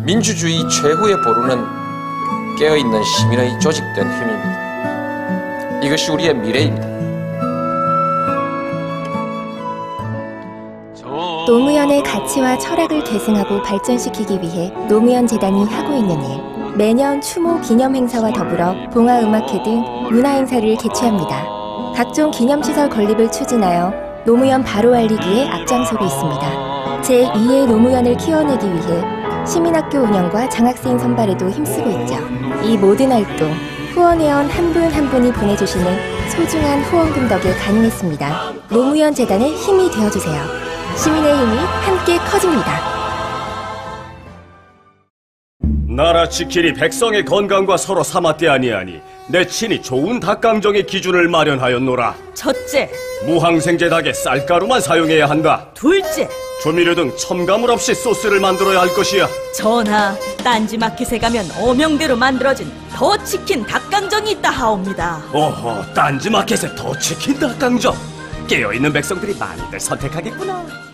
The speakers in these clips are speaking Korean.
민주주의 최후의 보루는 깨어있는 시민의 조직된 힘입니다. 이것이 우리의 미래입니다. 노무현의 가치와 철학을 계승하고 발전시키기 위해 노무현 재단이 하고 있는 일. 매년 추모 기념 행사와 더불어 봉화음악회 등 문화행사를 개최합니다. 각종 기념시설 건립을 추진하여 노무현 바로 알리기에 앞장서고 있습니다. 제2의 노무현을 키워내기 위해 시민학교 운영과 장학생 선발에도 힘쓰고 있죠. 이 모든 활동, 후원회원 한 분 한 분이 보내주시는 소중한 후원금 덕에 가능했습니다. 노무현 재단의 힘이 되어주세요. 시민의 힘이 함께 커집니다. 나라 지키리 백성의 건강과 서로 삼았대 아니하니 내 친히 좋은 닭강정의 기준을 마련하였노라. 첫째, 무항생제 닭에 쌀가루만 사용해야 한다. 둘째, 조미료 등 첨가물 없이 소스를 만들어야 할 것이야. 전하, 딴지마켓에 가면 어명대로 만들어진 더 치킨 닭강정이 있다 하옵니다. 오호, 딴지마켓에 더 치킨 닭강정. 깨어있는 백성들이 많이들 선택하겠구나.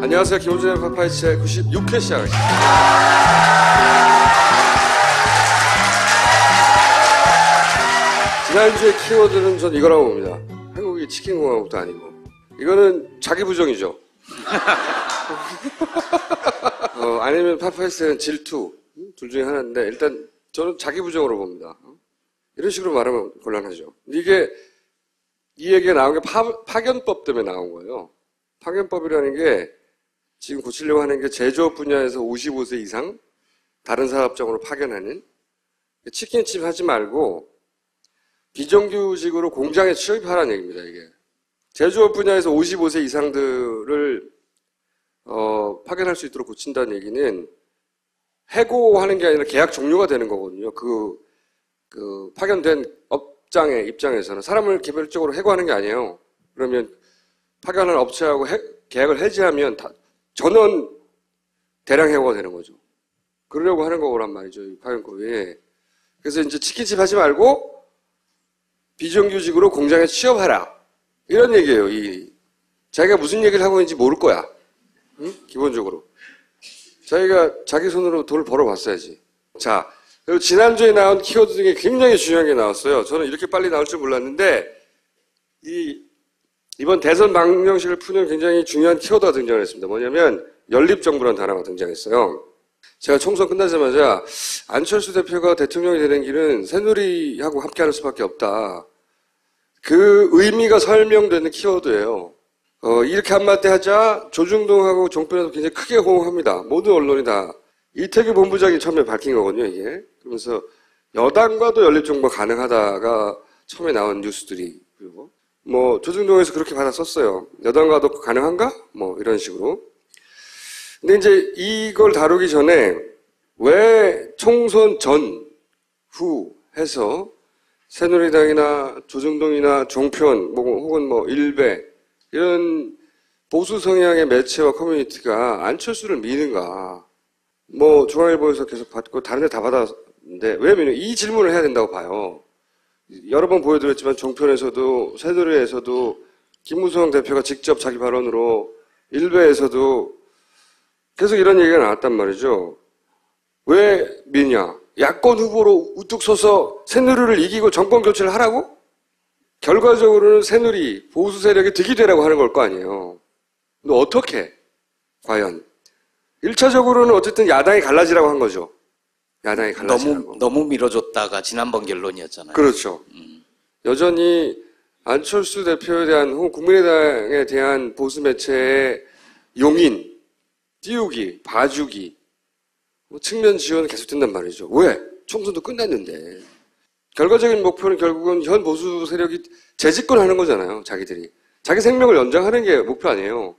안녕하세요. 김호준의 파파이치의 96회 시작하겠습니다. 지난주의 키워드는 전 이거라고 봅니다. 한국이 치킨공화국도 아니고. 이거는 자기 부정이죠. 아니면 파파이치는 질투. 둘 중에 하나인데 일단 저는 자기 부정으로 봅니다. 이런 식으로 말하면 곤란하죠. 이게 이 얘기가 나온 게 파견법 때문에 나온 거예요. 파견법이라는 게 지금 고치려고 하는 게 제조업 분야에서 55세 이상 다른 사업장으로 파견하는 치킨집 하지 말고 비정규직으로 공장에 취업하라는 얘기입니다. 이게 제조업 분야에서 55세 이상들을 파견할 수 있도록 고친다는 얘기는 해고하는 게 아니라 계약 종료가 되는 거거든요. 그 파견된 업장의 입장에서는 사람을 개별적으로 해고하는 게 아니에요. 그러면 파견한 업체하고 계약을 해지하면 전원 대량 해고가 되는 거죠. 그러려고 하는 거란 말이죠. 이 파견법이. 그래서 이제 치킨집 하지 말고 비정규직으로 공장에 취업하라. 이런 얘기예요. 자기가 무슨 얘기를 하고 있는지 모를 거야. 응? 기본적으로. 자기가 자기 손으로 돈을 벌어봤어야지. 자, 그리고 지난주에 나온 키워드 중에 굉장히 중요한 게 나왔어요. 저는 이렇게 빨리 나올 줄 몰랐는데 이번 대선 방정식을 푸는 굉장히 중요한 키워드가 등장했습니다. 뭐냐면 연립정부라는 단어가 등장했어요. 제가 총선 끝나자마자 안철수 대표가 대통령이 되는 길은 새누리하고 함께할 수밖에 없다. 그 의미가 설명되는 키워드예요. 이렇게 한마디 하자 조중동하고 종편에서 굉장히 크게 호응합니다. 모든 언론이 다. 이태규 본부장이 처음에 밝힌 거거든요, 이게. 그러면서 여당과도 연립정부가 가능하다가 처음에 나온 뉴스들이. 그리고 조중동에서 그렇게 받아 썼어요. 여당과도 가능한가? 이런 식으로. 근데 이제 이걸 다루기 전에 왜 총선 전, 후 해서 새누리당이나 조중동이나 종편, 혹은 일베, 이런 보수 성향의 매체와 커뮤니티가 안철수를 미는가. 중앙일보에서 계속 받고 다른 데 다 받았는데 왜 미는? 이 질문을 해야 된다고 봐요. 여러 번 보여드렸지만 종편에서도 새누리에서도 김무성 대표가 직접 자기 발언으로 일베에서도 계속 이런 얘기가 나왔단 말이죠. 왜 미냐? 야권 후보로 우뚝 서서 새누리를 이기고 정권 교체를 하라고? 결과적으로는 새누리 보수 세력이 득이 되라고 하는 걸 거 아니에요. 근데 어떻게? 과연 1차적으로는 어쨌든 야당이 갈라지라고 한 거죠. 야당이 갈라지라고. 너무 밀어줬다가 지난번 결론이었잖아요. 그렇죠. 여전히 안철수 대표에 대한 혹은 국민의당에 대한 보수 매체의 용인, 띄우기, 봐주기, 측면 지원은 계속된단 말이죠. 왜? 총선도 끝났는데. 결과적인 목표는 결국은 현 보수 세력이 재집권하는 거잖아요. 자기들이. 자기 생명을 연장하는 게 목표 아니에요.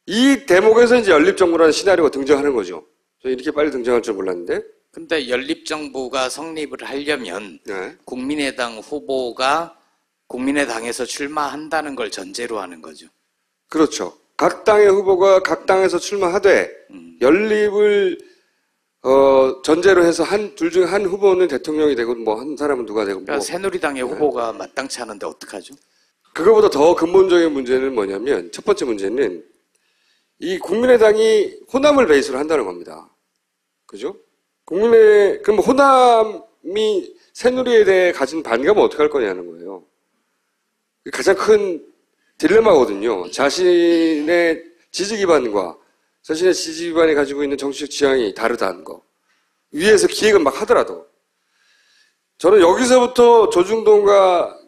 이 대목에서 이제 연립정부라는 시나리오가 등장하는 거죠. 저 이렇게 빨리 등장할 줄 몰랐는데. 근데 연립정부가 성립을 하려면 네. 국민의당 후보가 국민의당에서 출마한다는 걸 전제로 하는 거죠. 그렇죠. 각 당의 후보가 각 당에서 출마하되 연립을 전제로 해서 둘 중에 한 후보는 대통령이 되고 뭐 한 사람은 누가 되고 그러니까 새누리당의 후보가 마땅치 않은데 어떡하죠? 그거보다 더 근본적인 문제는 뭐냐면 첫 번째 문제는 이 국민의당이 호남을 베이스로 한다는 겁니다. 그죠? 그럼 호남이 새누리에 대해 가진 반감은 어떻게 할 거냐는 거예요. 가장 큰 딜레마거든요. 자신의 지지 기반과 자신의 지지 기반이 가지고 있는 정치적 지향이 다르다는 거. 위에서 기획을 막 하더라도. 저는 여기서부터 조중동과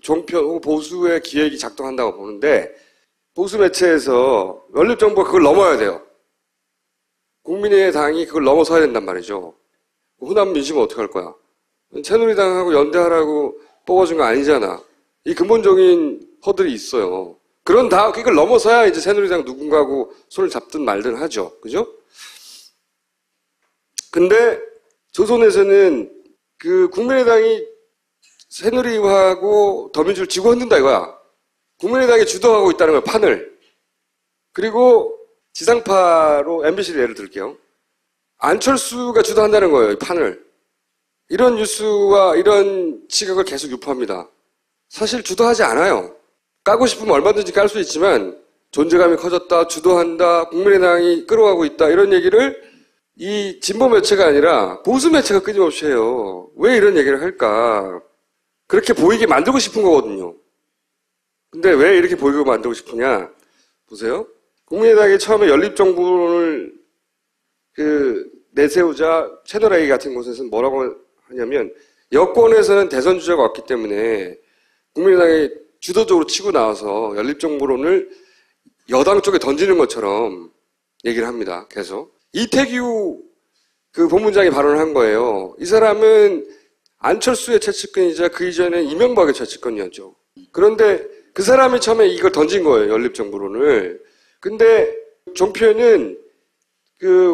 종편 혹은 보수의 기획이 작동한다고 보는데, 보수 매체에서 연립정부가 그걸 넘어야 돼요. 국민의당이 그걸 넘어서야 된단 말이죠. 호남 민심은 어떻게 할 거야? 새누리당하고 연대하라고 뽑아준 거 아니잖아. 이 근본적인 허들이 있어요. 이걸 넘어서야 이제 새누리당 누군가하고 손을 잡든 말든 하죠. 그죠? 근데 조선에서는 국민의당이 새누리하고 더민주를 쥐고 흔든다 이거야. 국민의당이 주도하고 있다는 거야, 판을. 그리고 지상파로 MBC를 예를 들게요. 안철수가 주도한다는 거예요, 이 판을. 이런 뉴스와 이런 시각을 계속 유포합니다. 사실 주도하지 않아요. 까고 싶으면 얼마든지 깔 수 있지만 존재감이 커졌다, 주도한다, 국민의당이 끌어가고 있다 이런 얘기를 이 진보 매체가 아니라 보수 매체가 끊임없이 해요. 왜 이런 얘기를 할까? 그렇게 보이게 만들고 싶은 거거든요. 근데 왜 이렇게 보이게 만들고 싶으냐? 보세요. 국민의당이 처음에 연립정부론을 내세우자 채널A 같은 곳에서는 뭐라고 하냐면 여권에서는 대선 주자가 왔기 때문에 국민의당이 주도적으로 치고 나와서 연립정부론을 여당 쪽에 던지는 것처럼 얘기를 합니다. 계속. 이태규 본부장이 발언을 한 거예요. 이 사람은 안철수의 최측근이자 그 이전에 이명박의 최측근이었죠. 그런데 그 사람이 처음에 이걸 던진 거예요. 연립정부론을. 근데 종편은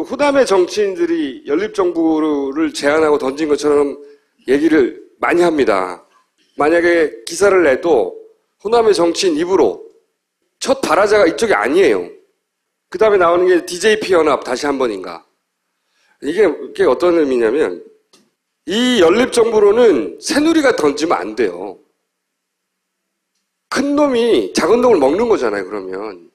호남의 정치인들이 연립정부를 제안하고 던진 것처럼 얘기를 많이 합니다. 만약에 기사를 내도 호남의 정치인 입으로 첫 발화자가 이쪽이 아니에요. 그 다음에 나오는 게 DJP 연합 다시 한 번인가. 이게 어떤 의미냐면 이 연립정부론은 새누리가 던지면 안 돼요. 큰 놈이 작은 놈을 먹는 거잖아요, 그러면.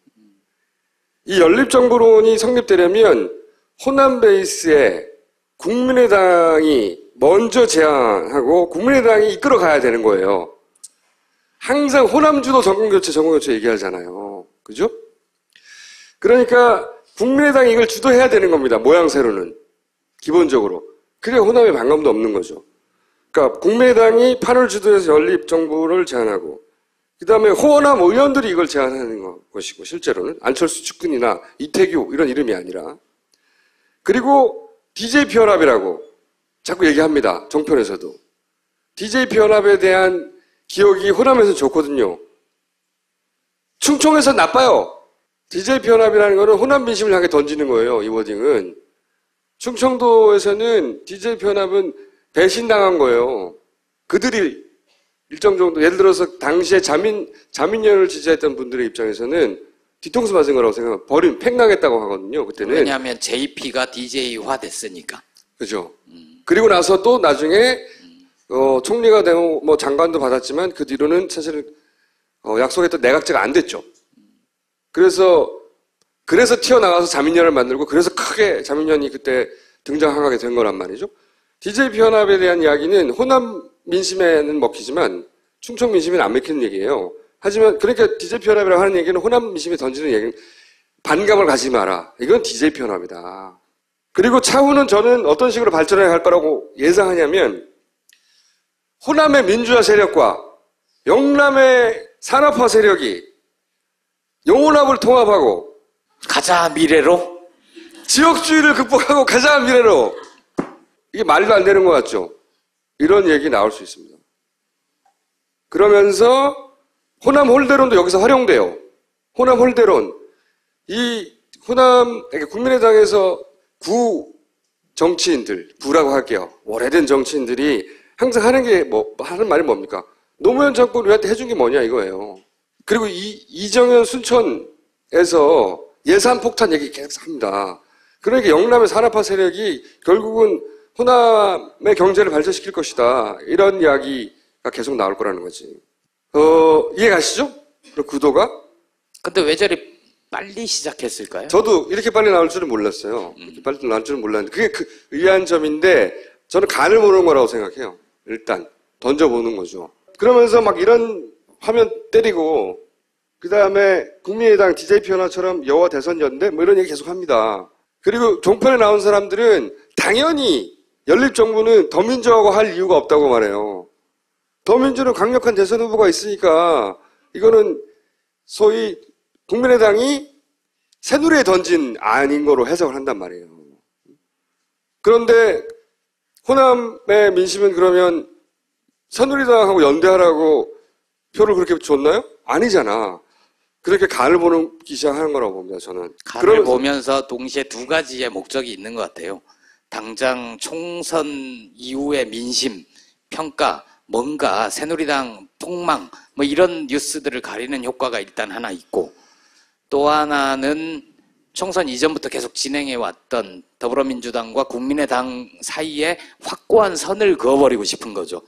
이 연립정부론이 성립되려면 호남 베이스에 국민의당이 먼저 제안하고 국민의당이 이끌어 가야 되는 거예요. 항상 호남주도 정권교체 얘기하잖아요. 그죠? 그러니까 국민의당이 이걸 주도해야 되는 겁니다. 모양새로는. 기본적으로. 그게 호남에 반감도 없는 거죠. 그러니까 국민의당이 판을 주도해서 연립정부를 제안하고 그 다음에 호남 의원들이 이걸 제안하는 것이고 실제로는 안철수 측근이나 이태규 이런 이름이 아니라 그리고 DJP 연합이라고 자꾸 얘기합니다. 정편에서도. DJP 연합에 대한 기억이 호남에서 좋거든요. 충청에서 나빠요. DJP 연합이라는 거는 호남 민심을 향해 던지는 거예요. 이 워딩은. 충청도에서는 DJP 연합은 배신당한 거예요. 그들이 일정 정도 예를 들어서 당시에 자민련을 지지했던 분들의 입장에서는 뒤통수 맞은 거라고 생각하고 팽당했다고 하거든요. 그때는. 왜냐하면 JP가 DJ화 됐으니까. 그죠. 그리고 나서 또 나중에 총리가 되고 장관도 받았지만 그 뒤로는 사실은 약속했던 내각제가 안 됐죠. 그래서 튀어나가서 자민련을 만들고 그래서 크게 자민련이 그때 등장하게 된 거란 말이죠. DJP 연합에 대한 이야기는 호남 민심에는 먹히지만 충청 민심에는 안 먹히는 얘기예요. 하지만 그러니까 DJP 연합이라고 하는 얘기는 호남 민심에 던지는 얘기는 반감을 가지지 마라. 이건 DJP 연합이다. 그리고 차후는 저는 어떤 식으로 발전해야 할 거라고 예상하냐면 호남의 민주화 세력과 영남의 산업화 세력이 영혼합을 통합하고 가자 미래로? 지역주의를 극복하고 가자 미래로. 이게 말도 안 되는 것 같죠? 이런 얘기 나올 수 있습니다. 그러면서 호남 홀대론도 여기서 활용돼요. 호남 홀대론. 그러니까 국민의당에서 구 정치인들, 구라고 할게요. 오래된 정치인들이 항상 하는 말이 뭡니까? 노무현 정권 우리한테 해준 게 뭐냐 이거예요. 그리고 이정현 순천에서 예산 폭탄 얘기 계속 합니다. 그러니까 영남의 산업화 세력이 결국은 호남의 경제를 발전시킬 것이다. 이런 이야기가 계속 나올 거라는 거지. 이해 가시죠? 그 구도가? 근데 왜 저리 빨리 시작했을까요? 저도 이렇게 빨리 나올 줄은 몰랐어요. 이렇게 빨리 나올 줄은 몰랐는데 그게 그 의아한 점인데 저는 간을 보는 거라고 생각해요. 일단 던져보는 거죠. 그러면서 막 이런 화면 때리고 그 다음에 국민의당 DJP 연합처럼 여와 대선 연대 뭐 이런 얘기 계속 합니다. 그리고 종편에 나온 사람들은 당연히 연립정부는 더민주하고 할 이유가 없다고 말해요. 더민주는 강력한 대선 후보가 있으니까 이거는 소위 국민의당이 새누리에 던진 안인 거로 해석을 한단 말이에요. 그런데 호남의 민심은 그러면 새누리당하고 연대하라고 표를 그렇게 줬나요? 아니잖아. 그렇게 간을 보기 시작하는 거라고 봅니다, 저는. 간을 보면서 동시에 두 가지의 목적이 있는 것 같아요. 당장 총선 이후의 민심, 평가, 뭔가 새누리당 폭망, 뭐 이런 뉴스들을 가리는 효과가 일단 하나 있고, 또 하나는 총선 이전부터 계속 진행해왔던 더불어민주당과 국민의당 사이에 확고한 선을 그어버리고 싶은 거죠.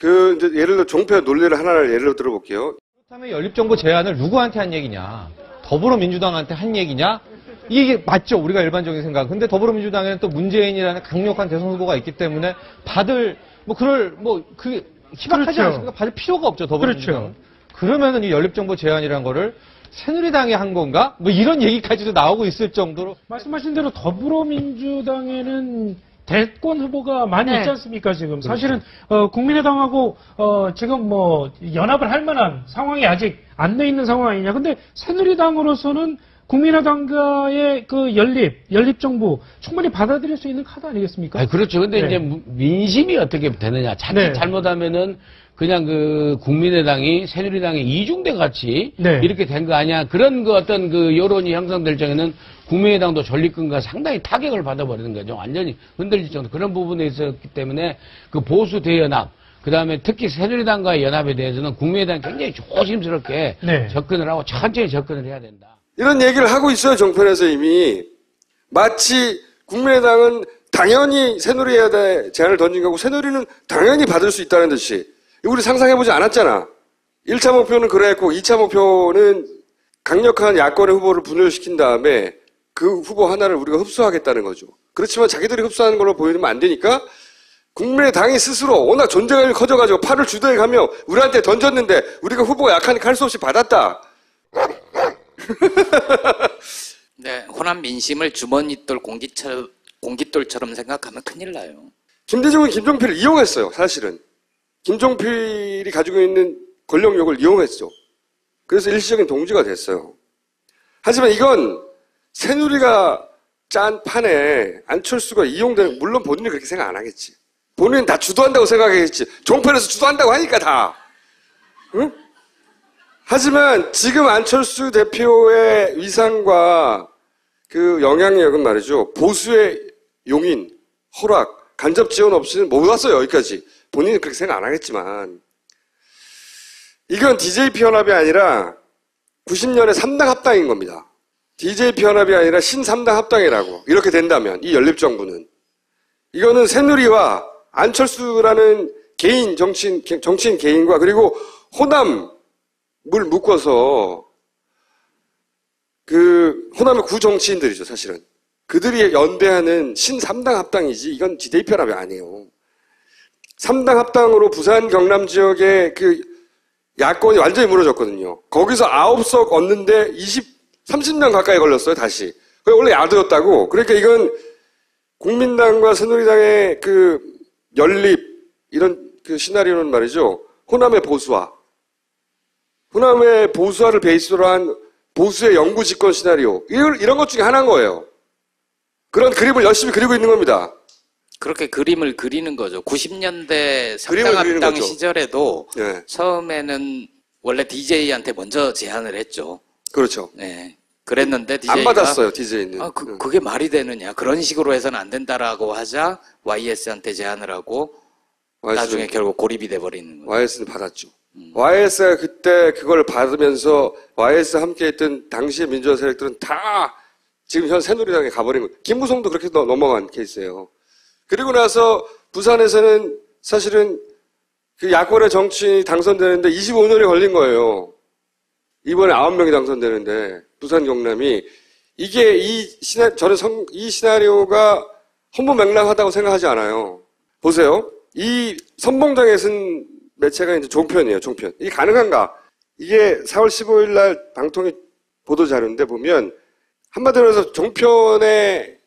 이제 예를 들어 종편 논리를 하나를 예를 들어볼게요. 그렇다면 연립정부 제안을 누구한테 한 얘기냐? 더불어민주당한테 한 얘기냐? 이게 맞죠, 우리가 일반적인 생각. 근데 더불어민주당에는 또 문재인이라는 강력한 대선 후보가 있기 때문에 받을 그게 희박하지 그렇죠. 않습니까? 받을 필요가 없죠, 더불어민주당. 그렇죠. 그러면은 이 연립정부 제안이라는 거를 새누리당이 한 건가? 뭐 이런 얘기까지도 나오고 있을 정도로. 말씀하신 대로 더불어민주당에는 대권 후보가 많이 있지 않습니까, 지금. 사실은, 국민의당하고, 지금 뭐, 연합을 할 만한 상황이 아직 안 돼 있는 상황 아니냐. 근데 새누리당으로서는 국민의당과의 그 연립정부 충분히 받아들일 수 있는 카드 아니겠습니까? 그렇죠. 근데 네. 이제 민심이 어떻게 되느냐. 자칫 네. 잘못하면은 그냥 그 국민의당이 새누리당의 이중대 같이 네. 이렇게 된 거 아니야. 그런 그 어떤 그 여론이 형성될 적에는 국민의당도 전립근과 상당히 타격을 받아버리는 거죠. 완전히 흔들릴 정도. 그런 부분에 있었기 때문에 그 보수 대연합, 그 다음에 특히 새누리당과의 연합에 대해서는 국민의당이 굉장히 조심스럽게 네. 접근을 하고 천천히 접근을 해야 된다. 이런 얘기를 하고 있어요, 종편에서 이미. 마치 국민의당은 당연히 새누리에 제안을 던진 거고 새누리는 당연히 받을 수 있다는 듯이. 이거 우리 상상해보지 않았잖아. 1차 목표는 그랬고 2차 목표는 강력한 야권의 후보를 분열시킨 다음에 그 후보 하나를 우리가 흡수하겠다는 거죠. 그렇지만 자기들이 흡수하는 걸로 보이면 안 되니까 국민의당이 스스로 워낙 존재감이 커져가지고 팔을 주도해 가며 우리한테 던졌는데 우리가 후보가 약하니까 할 수 없이 받았다. 네, 호남 민심을 주머니돌 공깃돌처럼 생각하면 큰일 나요. 김대중은 김종필을 이용했어요, 사실은. 김종필이 가지고 있는 권력욕을 이용했죠. 그래서 일시적인 동지가 됐어요. 하지만 이건 새누리가 짠 판에 안철수가 이용되는, 물론 본인이 그렇게 생각 안 하겠지. 본인은 다 주도한다고 생각하겠지. 종편에서 주도한다고 하니까 다. 응? 하지만 지금 안철수 대표의 위상과 그 영향력은 말이죠. 보수의 용인, 허락, 간접 지원 없이는 못 왔어요, 여기까지. 본인은 그렇게 생각 안 하겠지만. 이건 DJP 연합이 아니라 90년의 3당 합당인 겁니다. DJP 연합이 아니라 신 3당 합당이라고. 이렇게 된다면, 이 연립정부는. 이거는 새누리와 안철수라는 개인, 정치인 개인과 그리고 호남을 묶어서 그 호남의 구정치인들이죠, 사실은. 그들이 연대하는 신 3당 합당이지 이건 DJP 연합이 아니에요. 3당 합당으로 부산 경남 지역의 그 야권이 완전히 무너졌거든요. 거기서 9석 얻는데 30년 가까이 걸렸어요, 다시. 그게 원래 야도였다고. 그러니까 이건 국민당과 새누리당의 그 연립, 이런 그 시나리오는 말이죠. 호남의 보수화. 호남의 보수화를 베이스로 한 보수의 영구 집권 시나리오. 이런 것 중에 하나인 거예요. 그런 그림을 열심히 그리고 있는 겁니다. 그렇게 그림을 그리는 거죠. 90년대 그림을 그리는 3당 거죠. 시절에도 네. 처음에는 원래 DJ한테 먼저 제안을 했죠. 그렇죠. 네. 그랬는데 DJ가 안 받았어요, DJ는. 그게 말이 되느냐. 그런 식으로 해서는 안 된다라고 하자 YS한테 제안을 하고 나중에 결국 고립이 돼버리는 거예요. YS는 받았죠. YS가 그때 그걸 받으면서 YS 함께 했던 당시의 민주화 세력들은 다 지금 현 새누리당에 가버린 거예요. 김무성도 그렇게 넘어간 케이스예요. 그리고 나서 부산에서는 사실은 그 야권의 정치인이 당선되는데 25년이 걸린 거예요. 이번에 9명이 당선되는데 부산 경남이 이게 저는 이 시나리오가 헌법맹랑하다고 생각하지 않아요. 보세요. 이 선봉장에 쓴 매체가 이제 종편이에요. 종편. 이게 가능한가? 이게 4월 15일 날 방통위 보도 자료인데 보면 한마디로 해서 종편의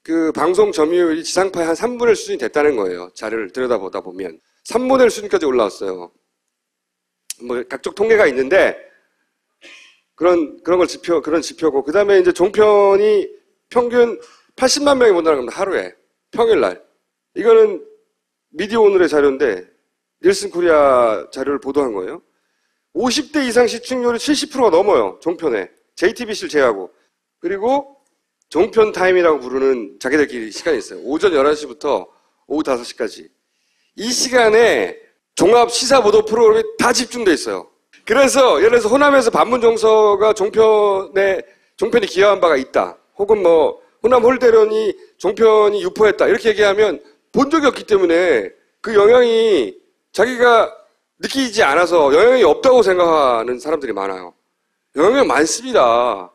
그 방송 점유율이 지상파의 한 3분의 1 수준이 됐다는 거예요. 자료를 들여다보다 보면. 3분의 1 수준까지 올라왔어요. 뭐 각종 통계가 있는데 그런 지표고 그 다음에 이제 종편이 평균 80만 명이 본다는 겁니다. 하루에. 평일날. 이거는 미디어 오늘의 자료인데 닐슨 코리아 자료를 보도한 거예요. 50대 이상 시청률이 70%가 넘어요. 종편에. JTBC를 제외하고. 그리고 종편 타임이라고 부르는 자기들끼리 시간이 있어요. 오전 11시부터 오후 5시까지. 이 시간에 종합 시사 보도 프로그램이 다 집중돼 있어요. 그래서 예를 들어서 호남에서 반문정서가 종편이 기여한 바가 있다. 혹은 뭐 호남 홀대론이 종편이 유포했다. 이렇게 얘기하면 본 적이 없기 때문에 그 영향이 자기가 느끼지 않아서 영향이 없다고 생각하는 사람들이 많아요. 영향이 많습니다.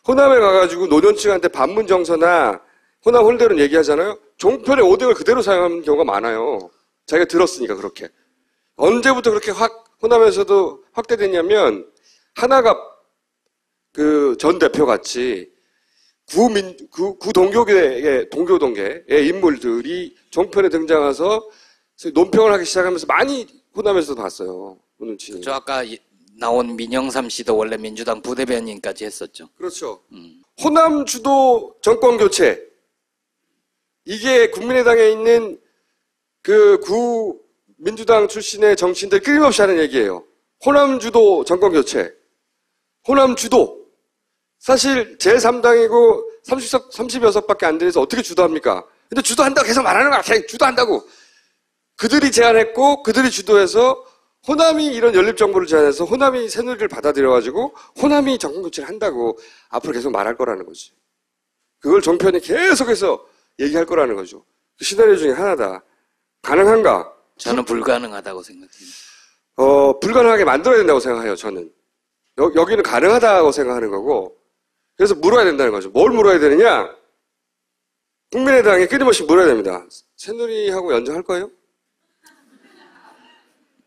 호남에 가가지고 노년층한테 반문정서나 호남 홀대론 얘기하잖아요. 종편의 오뎅을 그대로 사용하는 경우가 많아요. 자기가 들었으니까 그렇게. 언제부터 그렇게 호남에서도 확대됐냐면 하나갑 그 전 대표 같이 구동교계의 동교동계의 인물들이 종편에 등장해서 논평을 하기 시작하면서 많이 호남에서도 봤어요. 저 아까 나온 민영삼 씨도 원래 민주당 부대변인까지 했었죠. 그렇죠. 호남 주도 정권 교체. 이게 국민의당에 있는 그 민주당 출신의 정치인들 끊임없이 하는 얘기예요. 호남 주도 정권 교체. 호남 주도. 사실 제3당이고 36밖에 안 되면서 어떻게 주도합니까? 근데 주도한다고 계속 말하는 거야. 주도한다고. 그들이 제안했고 그들이 주도해서 호남이 이런 연립정부를 제안해서 호남이 새누리를 받아들여가지고 호남이 정권교체를 한다고 앞으로 계속 말할 거라는 거지. 그걸 종편이 계속해서 얘기할 거라는 거죠. 그 시나리오 중에 하나다. 가능한가? 저는 불가능하다고 생각해요. 불가능하게 만들어야 된다고 생각해요, 저는. 여기는 가능하다고 생각하는 거고, 그래서 물어야 된다는 거죠. 뭘 물어야 되느냐? 국민의당에 끊임없이 물어야 됩니다. 새누리하고 연정할 거예요?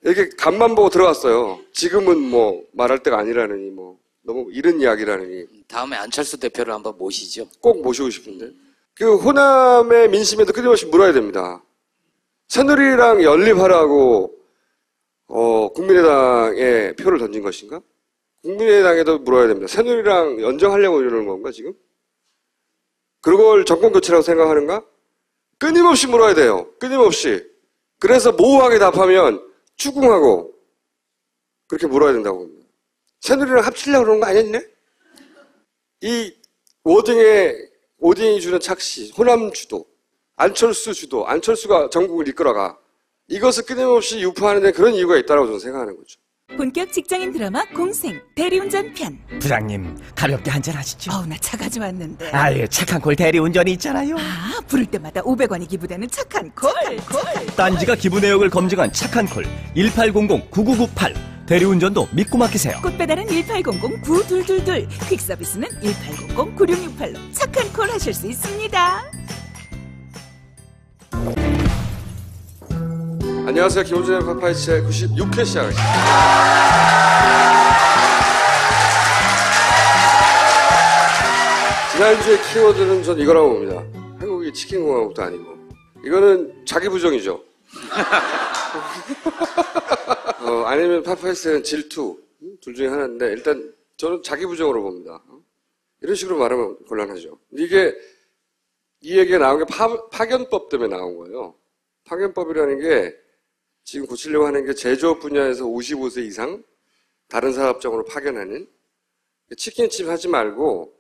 이렇게 간만 보고 들어갔어요. 지금은 뭐 말할 때가 아니라느니 뭐 너무 이른 이야기라느니. 다음에 안철수 대표를 한번 모시죠. 꼭 모시고 싶은데. 그 호남의 민심에도 끊임없이 물어야 됩니다. 새누리랑 연립하라고 국민의당에 표를 던진 것인가? 국민의당에도 물어야 됩니다. 새누리랑 연정하려고 이러는 건가 지금? 그걸 정권교체라고 생각하는가? 끊임없이 물어야 돼요. 끊임없이. 그래서 모호하게 답하면 추궁하고 그렇게 물어야 된다고 봅니다. 새누리랑 합치려고 그러는 거 아니었네? 이 오딩이 주는 착시, 호남 주도, 안철수 주도, 안철수가 전국을 이끌어가. 이것을 끊임없이 유포하는 데 그런 이유가 있다고 저는 생각하는 거죠. 본격 직장인 드라마 공생 대리운전 편. 부장님 가볍게 한잔 하시죠. 나 차 가져왔는데. 아예 착한 콜 대리운전이 있잖아요. 부를 때마다 500원이 기부되는 착한 콜. 딴지가 기부 내역을 검증한 착한 콜 1800-9998. 대리운전도 믿고 맡기세요. 꽃배달은 1800-9222. 퀵서비스는 1800-9668로 착한 콜 하실 수 있습니다. 안녕하세요. 김호준의 파파이치의 96회 시작하겠습니다. 지난주에 키워드는 전 이거라고 봅니다. 한국이 치킨공화국도 아니고. 이거는 자기 부정이죠. 아니면 파파이치는 질투. 둘 중에 하나인데 일단 저는 자기 부정으로 봅니다. 이런 식으로 말하면 곤란하죠. 이게 이 얘기가 나온 게 파견법 때문에 나온 거예요. 파견법이라는 게 지금 고치려고 하는 게 제조업 분야에서 55세 이상 다른 사업장으로 파견하는 치킨집 하지 말고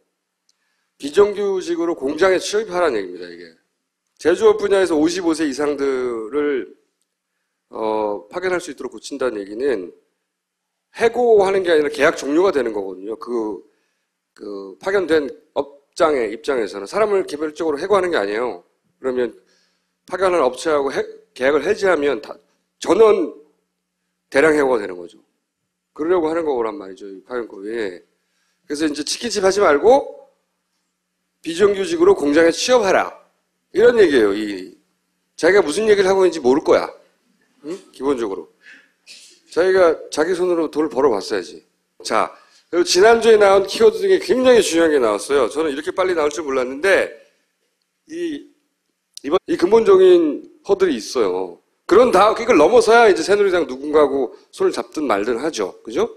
비정규직으로 공장에 취업하라는 얘기입니다. 이게 제조업 분야에서 55세 이상들을 파견할 수 있도록 고친다는 얘기는 해고하는 게 아니라 계약 종료가 되는 거거든요. 그 파견된 입장에서는 사람을 개별적으로 해고하는 게 아니에요. 그러면 파견하는 업체하고 계약을 해지하면 전원 대량 해고가 되는 거죠. 그러려고 하는 거란 말이죠, 이 파견법이. 그래서 이제 치킨집 하지 말고 비정규직으로 공장에 취업하라. 이런 얘기예요. 자기가 무슨 얘기를 하고 있는지 모를 거야. 응? 기본적으로. 자기가 자기 손으로 돈을 벌어봤어야지. 자, 그리고 지난주에 나온 키워드 중에 굉장히 중요한 게 나왔어요. 저는 이렇게 빨리 나올 줄 몰랐는데 이 근본적인 허들이 있어요. 이걸 넘어서야 이제 새누리당 누군가하고 손을 잡든 말든 하죠. 그죠?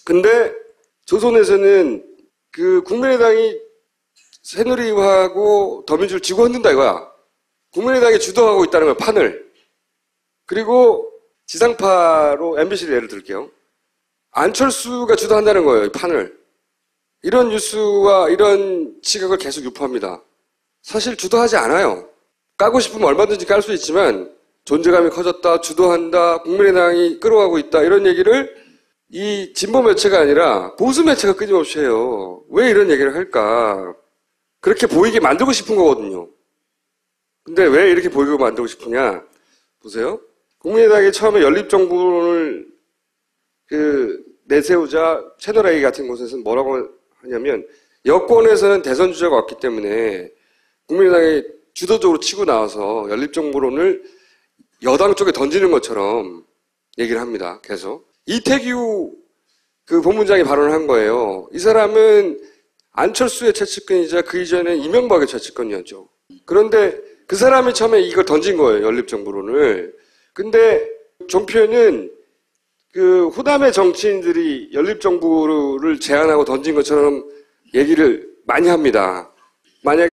근데 조선에서는 국민의당이 새누리하고 더민주를 쥐고 흔든다 이거야. 국민의당이 주도하고 있다는 거야, 판을. 그리고 지상파로 MBC를 예를 들게요. 안철수가 주도한다는 거예요, 이 판을. 이런 뉴스와 이런 시각을 계속 유포합니다. 사실 주도하지 않아요. 까고 싶으면 얼마든지 깔 수 있지만 존재감이 커졌다, 주도한다, 국민의당이 끌어가고 있다 이런 얘기를 이 진보 매체가 아니라 보수 매체가 끊임없이 해요. 왜 이런 얘기를 할까? 그렇게 보이게 만들고 싶은 거거든요. 근데 왜 이렇게 보이게 만들고 싶으냐? 보세요. 국민의당이 처음에 연립정부론을 내세우자 채널A 같은 곳에서는 뭐라고 하냐면 여권에서는 대선 주자가 왔기 때문에 국민의당이 주도적으로 치고 나와서 연립정부론을 여당 쪽에 던지는 것처럼 얘기를 합니다. 계속. 이태규 본부장이 발언을 한 거예요. 이 사람은 안철수의 최측근이자 그 이전에 이명박의 최측근이었죠. 그런데 그 사람이 처음에 이걸 던진 거예요. 연립정부론을. 근데 종편은 후남의 정치인들이 연립정부를 제안하고 던진 것처럼 얘기를 많이 합니다. 만약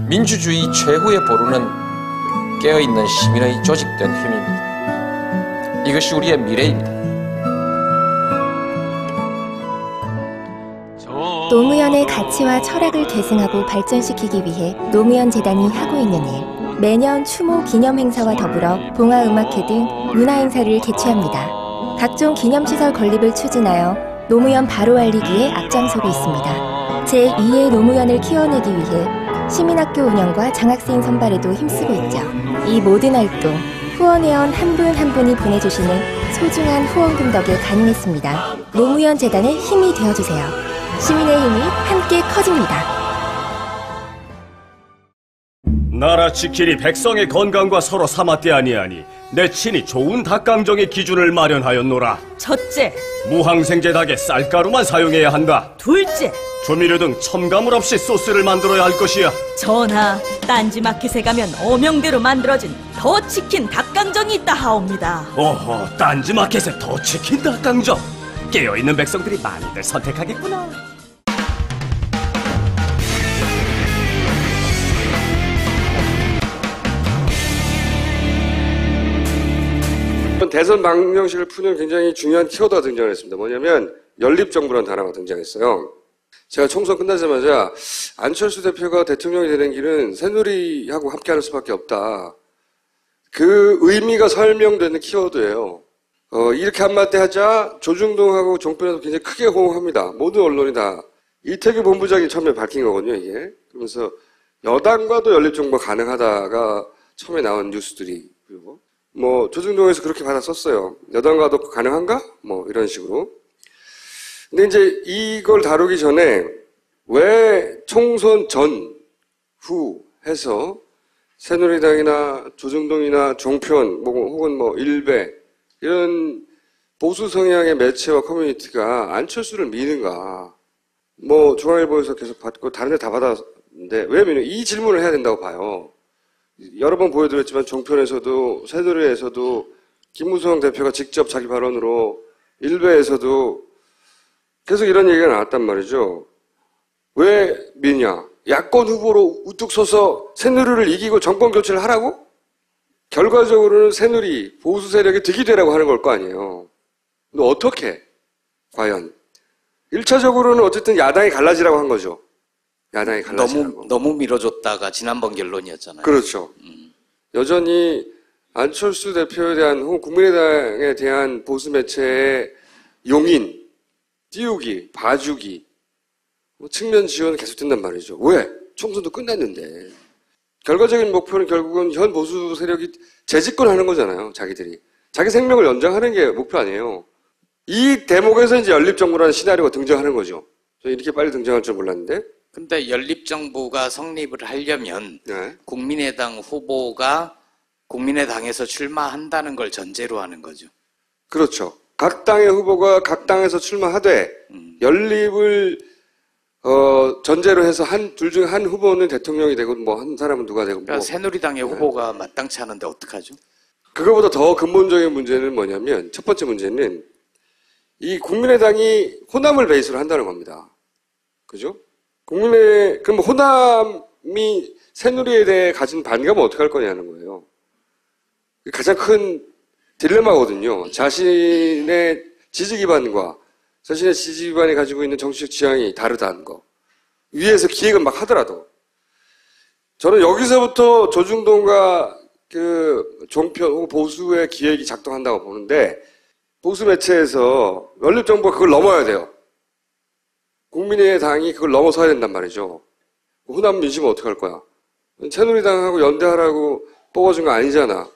민주주의 최후의 보루는 깨어있는 시민의 조직된 힘입니다. 이것이 우리의 미래입니다. 노무현의 가치와 철학을 계승하고 발전시키기 위해 노무현 재단이 하고 있는 일. 매년 추모 기념 행사와 더불어 봉화음악회 등 문화행사를 개최합니다. 각종 기념시설 건립을 추진하여 노무현 바로 알리기에 앞장서고 있습니다. 제2의 노무현을 키워내기 위해 시민학교 운영과 장학생 선발에도 힘쓰고 있죠. 이 모든 활동 후원회원 한 분 한 분이 보내주시는 소중한 후원금 덕에 가능했습니다. 노무현 재단의 힘이 되어주세요. 시민의 힘이 함께 커집니다. 나라 지키리 백성의 건강과 서로 삼았대 아니하니 내 친히 좋은 닭강정의 기준을 마련하였노라. 첫째, 무항생제 닭에 쌀가루만 사용해야 한다. 둘째, 조미료 등 첨가물 없이 소스를 만들어야 할 것이야. 전하, 딴지마켓에 가면 어명대로 만들어진 더 치킨 닭강정이 있다 하옵니다. 오호, 딴지마켓에 더 치킨 닭강정. 깨어있는 백성들이 많이들 선택하겠구나. 대선 방정식을 푸는 굉장히 중요한 키워드가 등장했습니다. 뭐냐면 연립정부라는 단어가 등장했어요. 제가 총선 끝나자마자 안철수 대표가 대통령이 되는 길은 새누리하고 함께하는 수밖에 없다. 그 의미가 설명되는 키워드예요. 이렇게 한마디 하자 조중동하고 종편에서 굉장히 크게 호응합니다. 모든 언론이 다. 이태규 본부장이 처음에 밝힌 거거든요, 이게. 그러면서 여당과도 연립정부가 가능하다가 처음에 나온 뉴스들이. 그리고 조중동에서 그렇게 받아 썼어요. 여당과도 가능한가? 이런 식으로. 근데 이제 이걸 다루기 전에 왜 총선 전, 후 해서 새누리당이나 조중동이나 종편, 혹은 일베, 이런 보수 성향의 매체와 커뮤니티가 안철수를 미는가. 중앙일보에서 계속 받고 다른 데 다 받았는데 왜 미는? 이 질문을 해야 된다고 봐요. 여러 번 보여드렸지만 종편에서도 새누리에서도 김무성 대표가 직접 자기 발언으로 일베에서도 계속 이런 얘기가 나왔단 말이죠. 왜 미냐? 야권 후보로 우뚝 서서 새누리를 이기고 정권 교체를 하라고? 결과적으로는 새누리, 보수 세력이 득이 되라고 하는 걸 거 아니에요. 근데 어떻게? 과연? 1차적으로는 어쨌든 야당이 갈라지라고 한 거죠. 야당이 갈라지라고. 너무 밀어줬다가 지난번 결론이었잖아요. 그렇죠. 여전히 안철수 대표에 대한 혹은 국민의당에 대한 보수 매체의 용인, 띄우기, 봐주기, 측면 지원은 계속된단 말이죠. 왜? 총선도 끝났는데. 결과적인 목표는 결국은 현 보수 세력이 재집권하는 거잖아요. 자기들이. 자기 생명을 연장하는 게 목표 아니에요. 이 대목에서 이제 연립정부라는 시나리오가 등장하는 거죠. 저 이렇게 빨리 등장할 줄 몰랐는데. 근데 연립정부가 성립을 하려면 네. 국민의당 후보가 국민의당에서 출마한다는 걸 전제로 하는 거죠. 그렇죠. 각 당의 후보가 각 당에서 출마하되 연립을 전제로 해서 둘 중에 한 후보는 대통령이 되고 뭐 한 사람은 누가 되고 그러니까 새누리당의 후보가 마땅치 않은데 어떡하죠? 그거보다 더 근본적인 문제는 뭐냐면 첫 번째 문제는 이 국민의당이 호남을 베이스로 한다는 겁니다. 그죠? 그럼 호남이 새누리에 대해 가진 반감은 어떻게 할 거냐는 거예요. 가장 큰 딜레마거든요. 자신의 지지 기반과 자신의 지지 기반이 가지고 있는 정치적 지향이 다르다는 거. 위에서 기획을 막 하더라도. 저는 여기서부터 조중동과 종편 혹은 보수의 기획이 작동한다고 보는데 보수 매체에서 연립정부가 그걸 넘어야 돼요. 국민의당이 그걸 넘어서야 된단 말이죠. 호남 민심은 어떻게 할 거야? 새누리당하고 연대하라고 뽑아준 거 아니잖아.